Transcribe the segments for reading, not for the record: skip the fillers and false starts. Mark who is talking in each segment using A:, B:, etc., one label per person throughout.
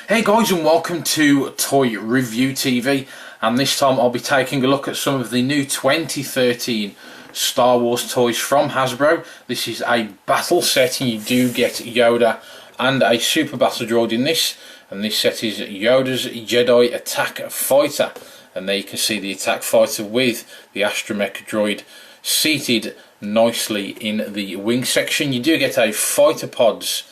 A: Hey guys, and welcome to Toy Review TV, and this time I'll be taking a look at some of the new 2013 Star Wars toys from Hasbro. This is a battle set and you do get Yoda and a Super Battle Droid in this, and this set is Yoda's Jedi Attack Fighter, and there you can see the attack fighter with the astromech droid seated nicely in the wing section. You do get a fighter pods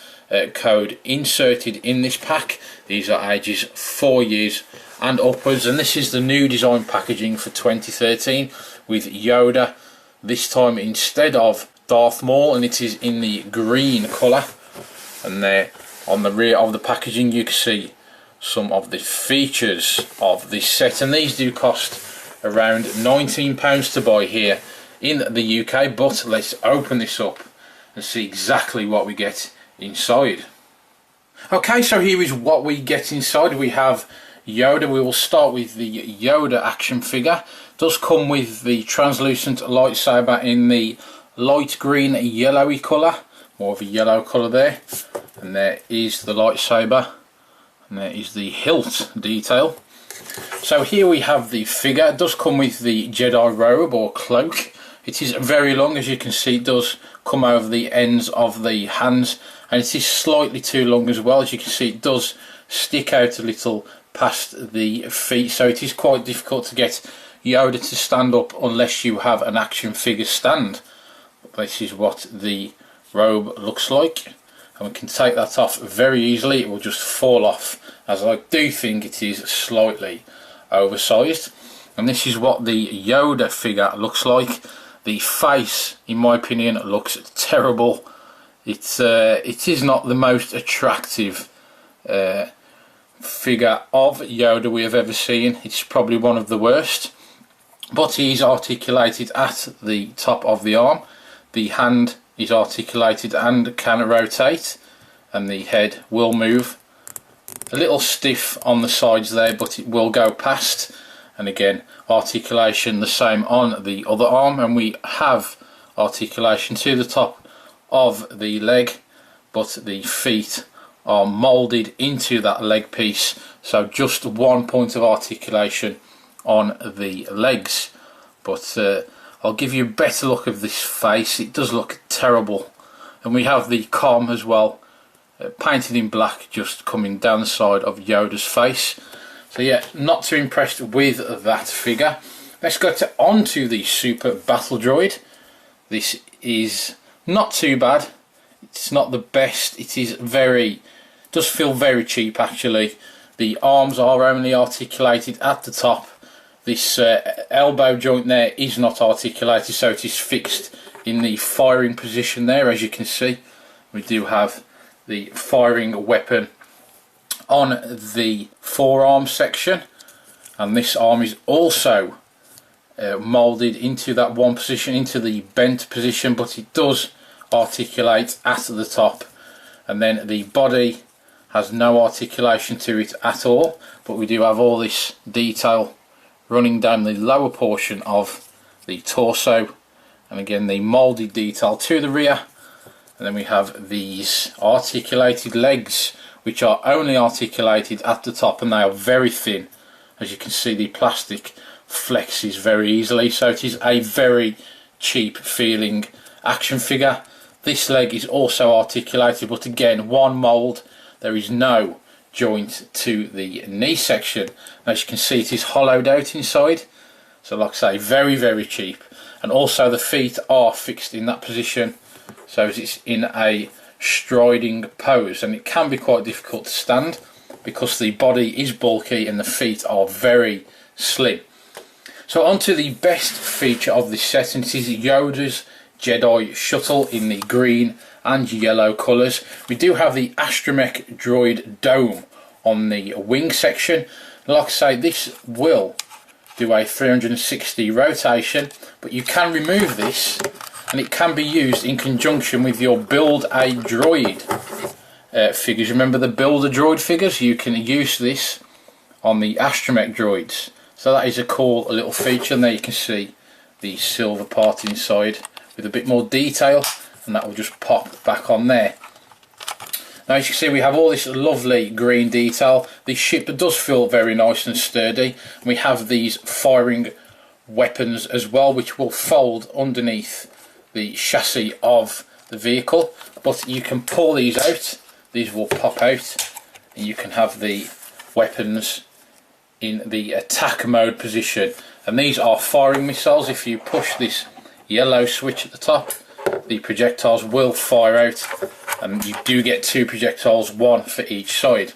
A: code inserted in this pack. These are ages 4 years and upwards, and this is the new design packaging for 2013 with Yoda, this time instead of Darth Maul, and it is in the green colour. And there on the rear of the packaging you can see some of the features of this set, and these do cost around £19 to buy here in the UK. But let's open this up and see exactly what we get inside. Okay, so here is what we get inside. We have Yoda. We will start with the Yoda action figure. It does come with the translucent lightsaber in the light green yellowy colour, more of a yellow colour there, and there is the lightsaber, and there is the hilt detail. So here we have the figure. It does come with the Jedi robe or cloak. It is very long, as you can see. It does come over the ends of the hands, and it is slightly too long as well. As you can see, it does stick out a little past the feet, so it is quite difficult to get Yoda to stand up unless you have an action figure stand. This is what the robe looks like, and we can take that off very easily. It will just fall off, as I do think it is slightly oversized. And this is what the Yoda figure looks like. The face, in my opinion, looks terrible. It is not the most attractive figure of Yoda we have ever seen. It's probably one of the worst. But he is articulated at the top of the arm. The hand is articulated and can rotate, and the head will move. A little stiff on the sides there, but it will go past. And again, articulation the same on the other arm, and we have articulation to the top of the leg, but the feet are moulded into that leg piece, so just 1 point of articulation on the legs. But I'll give you a better look of this face. It does look terrible. And we have the com as well, painted in black, just coming down the side of Yoda's face. So yeah, not too impressed with that figure. Let's go on to the Super Battle Droid. This is not too bad. It's not the best. It is does feel very cheap actually. The arms are only articulated at the top. This elbow joint there is not articulated, so it is fixed in the firing position there. As you can see, we do have the firing weapon on the forearm section, and this arm is also moulded into that one position, into the bent position, but it does articulate at the top. And then the body has no articulation to it at all, but we do have all this detail running down the lower portion of the torso, and again the moulded detail to the rear. And then we have these articulated legs, which are only articulated at the top, and they are very thin. As you can see, the plastic flexes very easily, so it is a very cheap feeling action figure. This leg is also articulated, but again, one mould. There is no joint to the knee section. As you can see, it is hollowed out inside, so like I say, very cheap. And also the feet are fixed in that position, so it's in a striding pose, and it can be quite difficult to stand because the body is bulky and the feet are very slim. So on to the best feature of this set, and it is Yoda's Jedi shuttle in the green and yellow colours. We do have the astromech droid dome on the wing section. Like I say, this will do a 360 rotation, but you can remove this and it can be used in conjunction with your Build a Droid figures. Remember the Build a Droid figures? You can use this on the astromech droids. So that is a cool little feature, and there you can see the silver part inside with a bit more detail, and that will just pop back on there. Now as you can see, we have all this lovely green detail. The ship does feel very nice and sturdy. We have these firing weapons as well, which will fold underneath the chassis of the vehicle, but you can pull these out. These will pop out and you can have the weapons in the attack mode position, and these are firing missiles. If you push this yellow switch at the top, the projectiles will fire out, and you do get 2 projectiles, 1 for each side.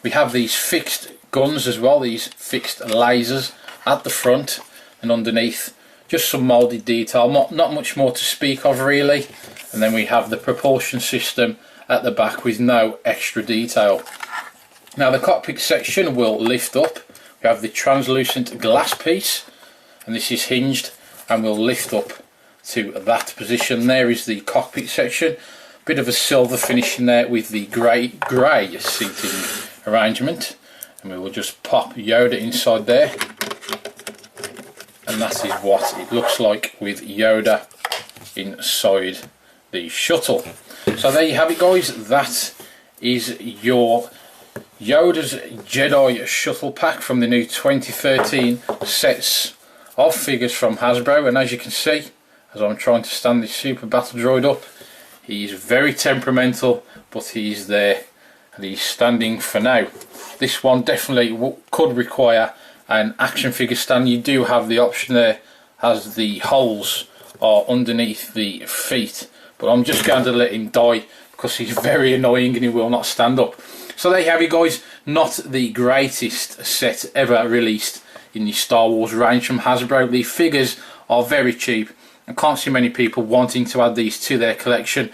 A: We have these fixed guns as well, these fixed lasers at the front and underneath. Just some moulded detail, not much more to speak of really. And then we have the propulsion system at the back with no extra detail. Now the cockpit section will lift up. We have the translucent glass piece, and this is hinged and will lift up to that position. There is the cockpit section. Bit of a silver finish in there with the grey seating arrangement, and we will just pop Yoda inside there, and that is what it looks like with Yoda inside the shuttle. So there you have it, guys. That is your Yoda's Jedi shuttle pack from the new 2013 sets of figures from Hasbro. And as you can see, as I'm trying to stand this Super Battle Droid up, he is very temperamental, but he's there and he's standing for now. This one definitely could require an action figure stand. You do have the option there, as the holes are underneath the feet, but I'm just going to let him die because he's very annoying and he will not stand up. So there you have it, guys. Not the greatest set ever released in the Star Wars range from Hasbro. The figures are very cheap, and can't see many people wanting to add these to their collection.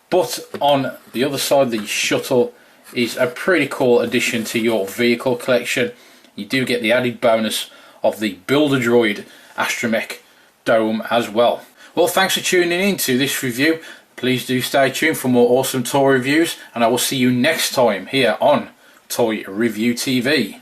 A: But on the other side, the shuttle is a pretty cool addition to your vehicle collection. You do get the added bonus of the Build-A-Droid Astromech dome as well. Well, thanks for tuning in to this review. Please do stay tuned for more awesome toy reviews, and I will see you next time here on Toy Review TV.